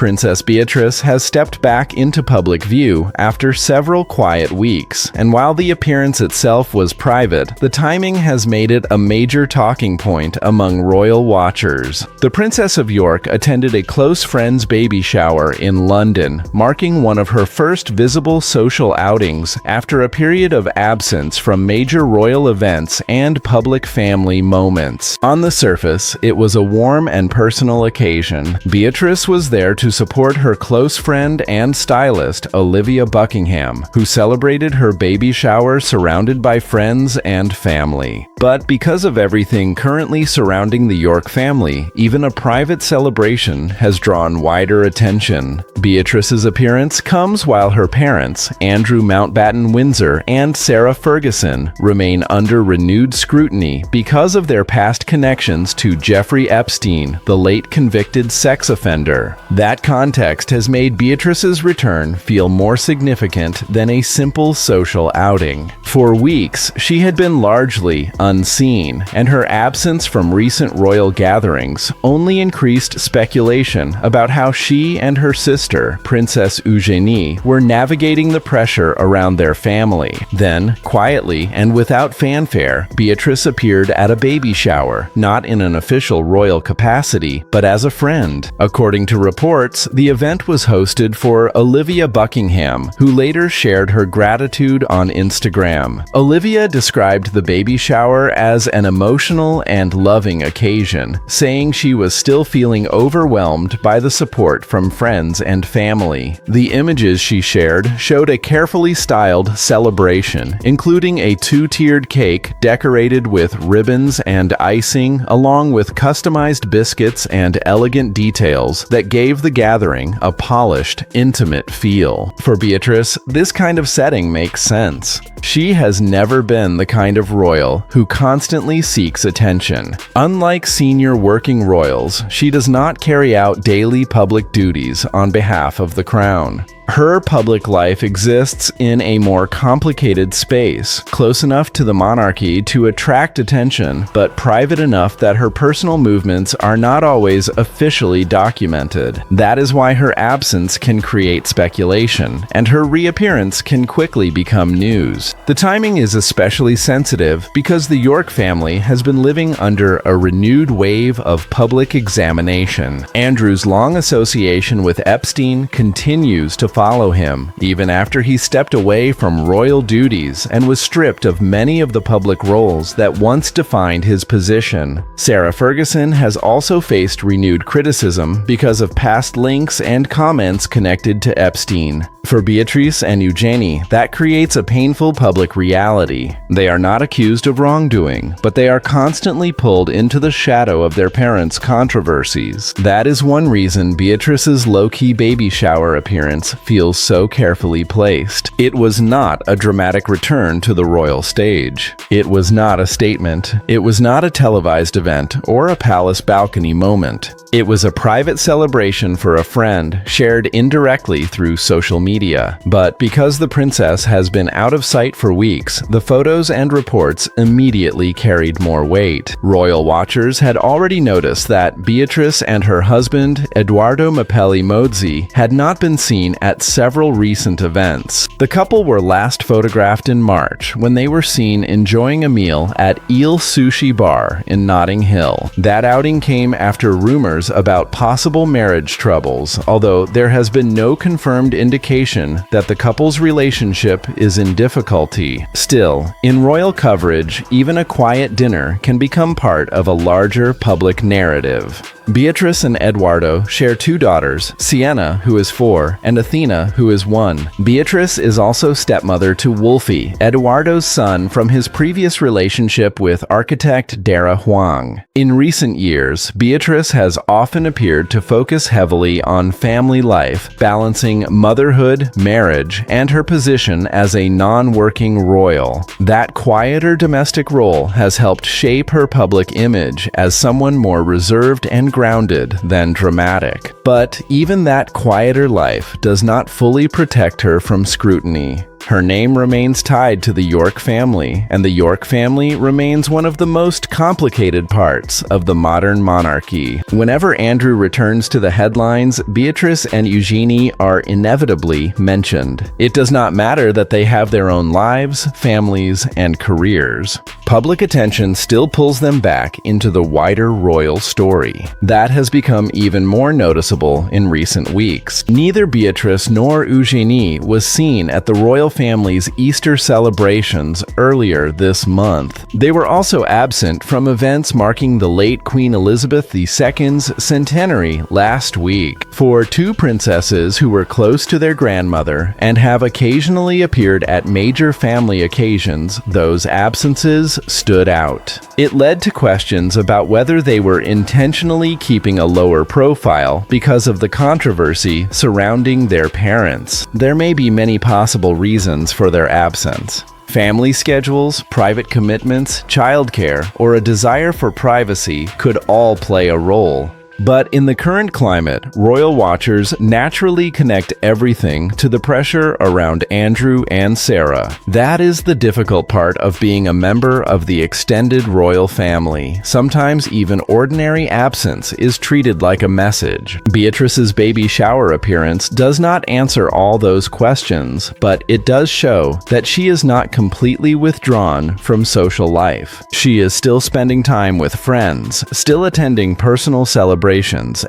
Princess Beatrice has stepped back into public view after several quiet weeks, and while the appearance itself was private, the timing has made it a major talking point among royal watchers. The Princess of York attended a close friend's baby shower in London, marking one of her first visible social outings after a period of absence from major royal events and public family moments. On the surface, it was a warm and personal occasion. Beatrice was there to support her close friend and stylist, Olivia Buckingham, who celebrated her baby shower surrounded by friends and family. But because of everything currently surrounding the York family, even a private celebration has drawn wider attention. Beatrice's appearance comes while her parents, Andrew Mountbatten Windsor and Sarah Ferguson, remain under renewed scrutiny because of their past connections to Jeffrey Epstein, the late convicted sex offender. That context has made Beatrice's return feel more significant than a simple social outing. For weeks, she had been largely unseen, and her absence from recent royal gatherings only increased speculation about how she and her sister, Princess Eugenie, were navigating the pressure around their family. Then, quietly and without fanfare, Beatrice appeared at a baby shower, not in an official royal capacity, but as a friend. According to reports, the event was hosted for Olivia Buckingham, who later shared her gratitude on Instagram. Olivia described the baby shower as an emotional and loving occasion, saying she was still feeling overwhelmed by the support from friends and family. The images she shared showed a carefully styled celebration, including a two-tiered cake decorated with ribbons and icing, along with customized biscuits and elegant details that gave the gathering a polished, intimate feel. For Beatrice, this kind of setting makes sense. She has never been the kind of royal who constantly seeks attention. Unlike senior working royals, she does not carry out daily public duties on behalf of the crown. Her public life exists in a more complicated space, close enough to the monarchy to attract attention, but private enough that her personal movements are not always officially documented. That is why her absence can create speculation, and her reappearance can quickly become news. The timing is especially sensitive because the York family has been living under a renewed wave of public examination. Andrew's long association with Epstein continues to follow him, even after he stepped away from royal duties and was stripped of many of the public roles that once defined his position. Sarah Ferguson has also faced renewed criticism because of past links and comments connected to Epstein. For Beatrice and Eugenie, that creates a painful public reality. They are not accused of wrongdoing, but they are constantly pulled into the shadow of their parents' controversies. That is one reason Beatrice's low-key baby shower appearance feels so carefully placed. It was not a dramatic return to the royal stage. It was not a statement. It was not a televised event or a palace balcony moment. It was a private celebration for a friend, shared indirectly through social media. But because the princess has been out of sight for weeks, the photos and reports immediately carried more weight. Royal watchers had already noticed that Beatrice and her husband, Edoardo Mapelli Mozzi, had not been seen at several recent events. The couple were last photographed in March when they were seen enjoying a meal at Eel Sushi Bar in Notting Hill. That outing came after rumors about possible marriage troubles, although there has been no confirmed indication that the couple's relationship is in difficulty. Still, in royal coverage, even a quiet dinner can become part of a larger public narrative. Beatrice and Edoardo share two daughters, Sienna, who is 4, and Athena, who is 1. Beatrice is also stepmother to Wolfie, Edoardo's son from his previous relationship with architect Dara Huang. In recent years, Beatrice has often appeared to focus heavily on family life, balancing motherhood, marriage, and her position as a non-working royal. That quieter domestic role has helped shape her public image as someone more reserved and grounded than dramatic. But even that quieter life does not fully protect her from scrutiny. Her name remains tied to the York family, and the York family remains one of the most complicated parts of the modern monarchy. Whenever Andrew returns to the headlines, Beatrice and Eugenie are inevitably mentioned. It does not matter that they have their own lives, families, and careers. Public attention still pulls them back into the wider royal story. That has become even more noticeable in recent weeks. Neither Beatrice nor Eugenie was seen at the royal family's Easter celebrations earlier this month. They were also absent from events marking the late Queen Elizabeth II's centenary last week. For two princesses who were close to their grandmother and have occasionally appeared at major family occasions, those absences stood out. It led to questions about whether they were intentionally keeping a lower profile because of the controversy surrounding their parents. There may be many possible reasons for their absence. Family schedules, private commitments, childcare, or a desire for privacy could all play a role. But in the current climate, royal watchers naturally connect everything to the pressure around Andrew and Sarah. That is the difficult part of being a member of the extended royal family. Sometimes even ordinary absence is treated like a message. Beatrice's baby shower appearance does not answer all those questions, but it does show that she is not completely withdrawn from social life. She is still spending time with friends, still attending personal celebrations,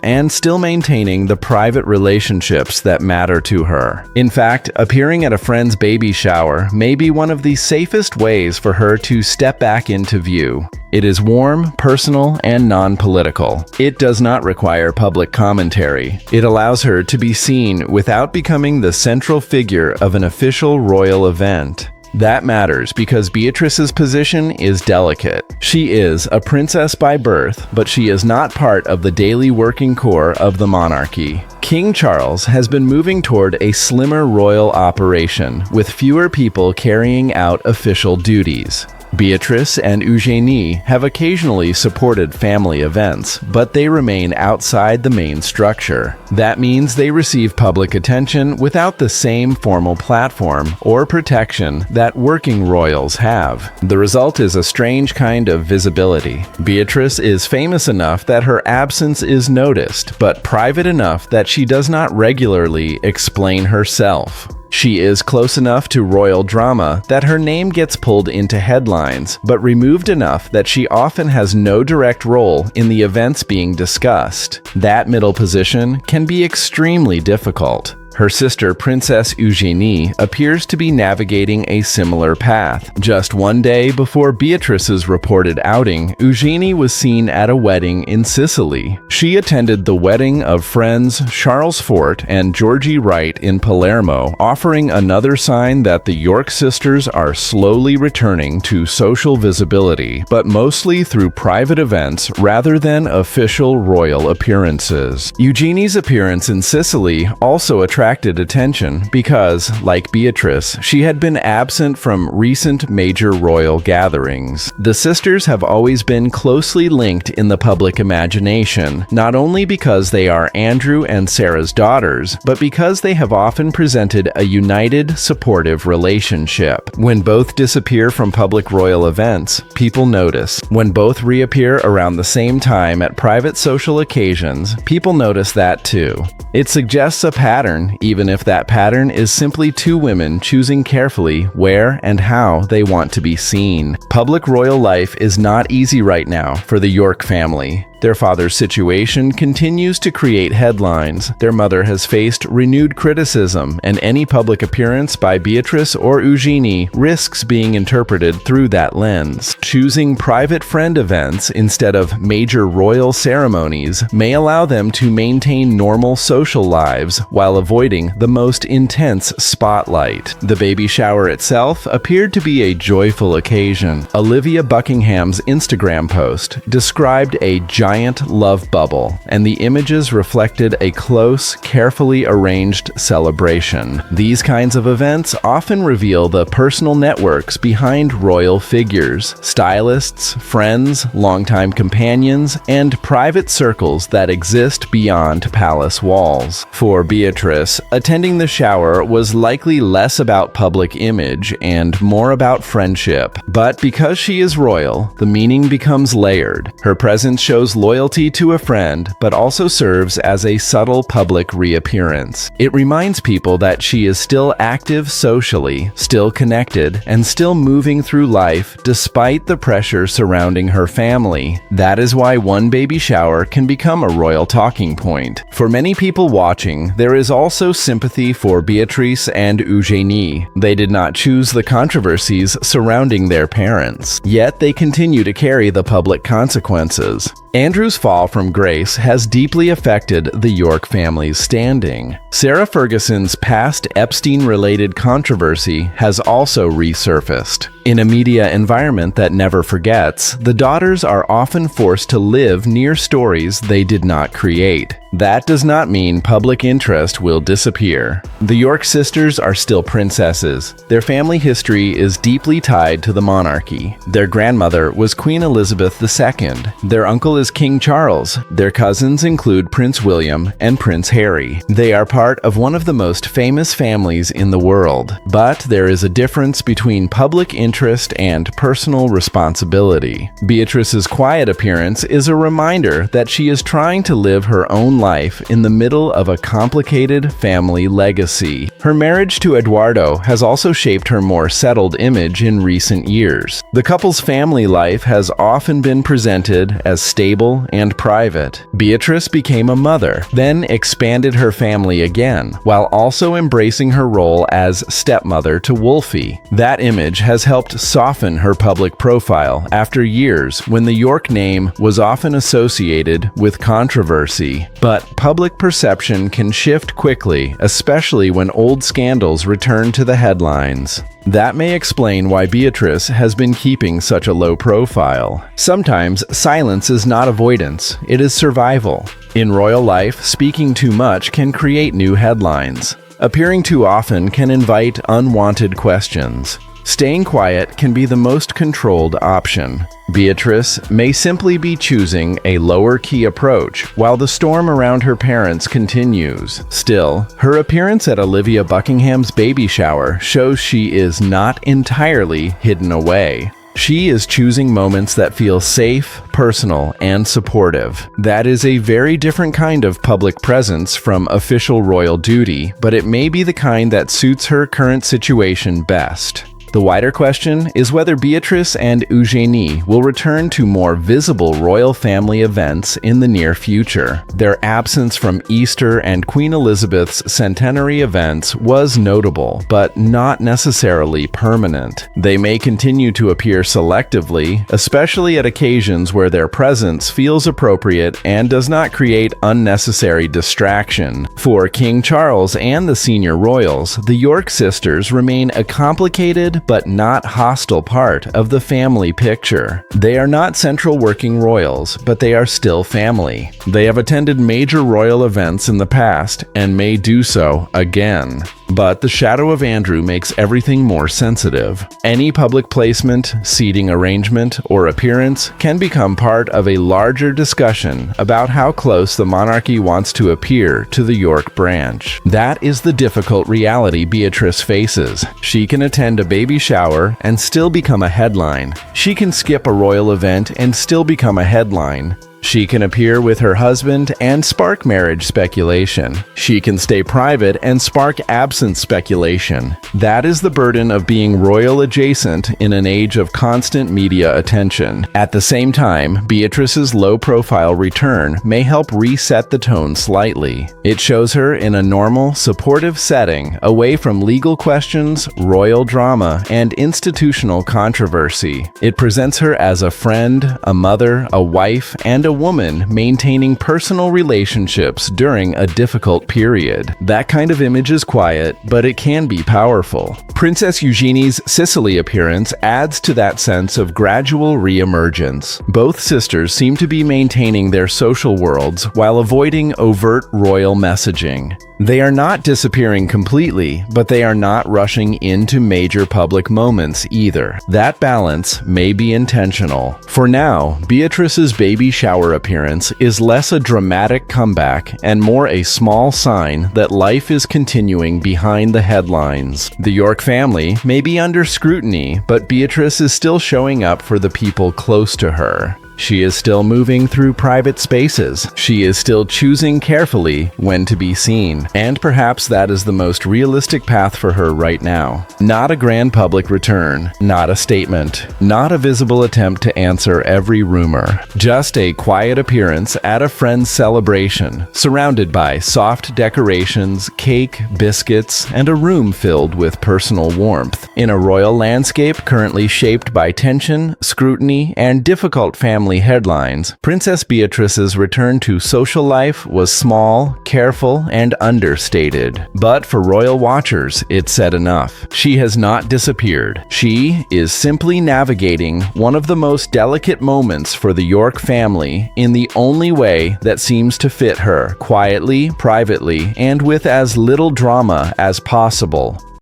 and still maintaining the private relationships that matter to her. In fact, appearing at a friend's baby shower may be one of the safest ways for her to step back into view. It is warm, personal, and non-political. It does not require public commentary. It allows her to be seen without becoming the central figure of an official royal event. That matters because Beatrice's position is delicate. She is a princess by birth, but she is not part of the daily working core of the monarchy. King Charles has been moving toward a slimmer royal operation, with fewer people carrying out official duties. Beatrice and Eugenie have occasionally supported family events, but they remain outside the main structure. That means they receive public attention without the same formal platform or protection that working royals have. The result is a strange kind of visibility. Beatrice is famous enough that her absence is noticed, but private enough that she does not regularly explain herself. She is close enough to royal drama that her name gets pulled into headlines, but removed enough that she often has no direct role in the events being discussed. That middle position can be extremely difficult. Her sister, Princess Eugenie, appears to be navigating a similar path. Just one day before Beatrice's reported outing, Eugenie was seen at a wedding in Sicily. She attended the wedding of friends Charles Fort and Georgie Wright in Palermo, offering another sign that the York sisters are slowly returning to social visibility, but mostly through private events rather than official royal appearances. Eugenie's appearance in Sicily also attracted attention because, like Beatrice, she had been absent from recent major royal gatherings. The sisters have always been closely linked in the public imagination, not only because they are Andrew and Sarah's daughters, but because they have often presented a united, supportive relationship. When both disappear from public royal events, people notice. When both reappear around the same time at private social occasions, people notice that too. It suggests a pattern, even if that pattern is simply two women choosing carefully where and how they want to be seen. Public royal life is not easy right now for the York family. Their father's situation continues to create headlines. Their mother has faced renewed criticism, and any public appearance by Beatrice or Eugenie risks being interpreted through that lens. Choosing private friend events instead of major royal ceremonies may allow them to maintain normal social lives while avoiding the most intense spotlight. The baby shower itself appeared to be a joyful occasion. Olivia Buckingham's Instagram post described a giant giant love bubble, and the images reflected a close, carefully arranged celebration. These kinds of events often reveal the personal networks behind royal figures, stylists, friends, longtime companions, and private circles that exist beyond palace walls. For Beatrice, attending the shower was likely less about public image and more about friendship. But because she is royal, the meaning becomes layered. Her presence shows loyalty to a friend, but also serves as a subtle public reappearance. It reminds people that she is still active socially, still connected, and still moving through life despite the pressure surrounding her family. That is why one baby shower can become a royal talking point. For many people watching, there is also sympathy for Beatrice and Eugenie. They did not choose the controversies surrounding their parents, yet they continue to carry the public consequences. Andrew's fall from grace has deeply affected the York family's standing. Sarah Ferguson's past Epstein-related controversy has also resurfaced. In a media environment that never forgets, the daughters are often forced to live near stories they did not create. That does not mean public interest will disappear. The York sisters are still princesses. Their family history is deeply tied to the monarchy. Their grandmother was Queen Elizabeth II. Their uncle is King Charles. Their cousins include Prince William and Prince Harry. They are part of one of the most famous families in the world. But there is a difference between public interest and personal responsibility. Beatrice's quiet appearance is a reminder that she is trying to live her own life in the middle of a complicated family legacy. Her marriage to Eduardo has also shaped her more settled image in recent years. The couple's family life has often been presented as stable and private. Beatrice became a mother, then expanded her family again, while also embracing her role as stepmother to Wolfie. That image has helped soften her public profile after years when the York name was often associated with controversy. But public perception can shift quickly, especially when old scandals return to the headlines. That may explain why Beatrice has been keeping such a low profile. Sometimes silence is not avoidance, it is survival. In royal life, speaking too much can create new headlines. Appearing too often can invite unwanted questions. Staying quiet can be the most controlled option. Beatrice may simply be choosing a lower-key approach while the storm around her parents continues. Still, her appearance at Olivia Buckingham's baby shower shows she is not entirely hidden away. She is choosing moments that feel safe, personal, and supportive. That is a very different kind of public presence from official royal duty, but it may be the kind that suits her current situation best. The wider question is whether Beatrice and Eugenie will return to more visible royal family events in the near future. Their absence from Easter and Queen Elizabeth's centenary events was notable, but not necessarily permanent. They may continue to appear selectively, especially at occasions where their presence feels appropriate and does not create unnecessary distraction. For King Charles and the senior royals, the York sisters remain a complicated but not hostile part of the family picture. They are not central working royals, but they are still family. They have attended major royal events in the past and may do so again. But the shadow of Andrew makes everything more sensitive. Any public placement, seating arrangement, or appearance can become part of a larger discussion about how close the monarchy wants to appear to the York branch. That is the difficult reality Beatrice faces. She can attend a baby shower and still become a headline. She can skip a royal event and still become a headline. She can appear with her husband and spark marriage speculation. She can stay private and spark absence speculation. That is the burden of being royal adjacent in an age of constant media attention. At the same time, Beatrice's low-profile return may help reset the tone slightly. It shows her in a normal, supportive setting, away from legal questions, royal drama, and institutional controversy. It presents her as a friend, a mother, a wife, and a a woman maintaining personal relationships during a difficult period. That kind of image is quiet, but it can be powerful. Princess Eugenie's Sicily appearance adds to that sense of gradual re-emergence. Both sisters seem to be maintaining their social worlds while avoiding overt royal messaging. They are not disappearing completely, but they are not rushing into major public moments either. That balance may be intentional. For now, Beatrice's baby shower appearance is less a dramatic comeback and more a small sign that life is continuing behind the headlines. The York family may be under scrutiny, but Beatrice is still showing up for the people close to her. She is still moving through private spaces. She is still choosing carefully when to be seen. And perhaps that is the most realistic path for her right now. Not a grand public return, not a statement, not a visible attempt to answer every rumor. Just a quiet appearance at a friend's celebration, surrounded by soft decorations, cake, biscuits, and a room filled with personal warmth. In a royal landscape currently shaped by tension, scrutiny, and difficult family headlines, Princess Beatrice's return to social life was small, careful, and understated. But for royal watchers, it said enough. She has not disappeared. She is simply navigating one of the most delicate moments for the York family in the only way that seems to fit her, quietly, privately, and with as little drama as possible.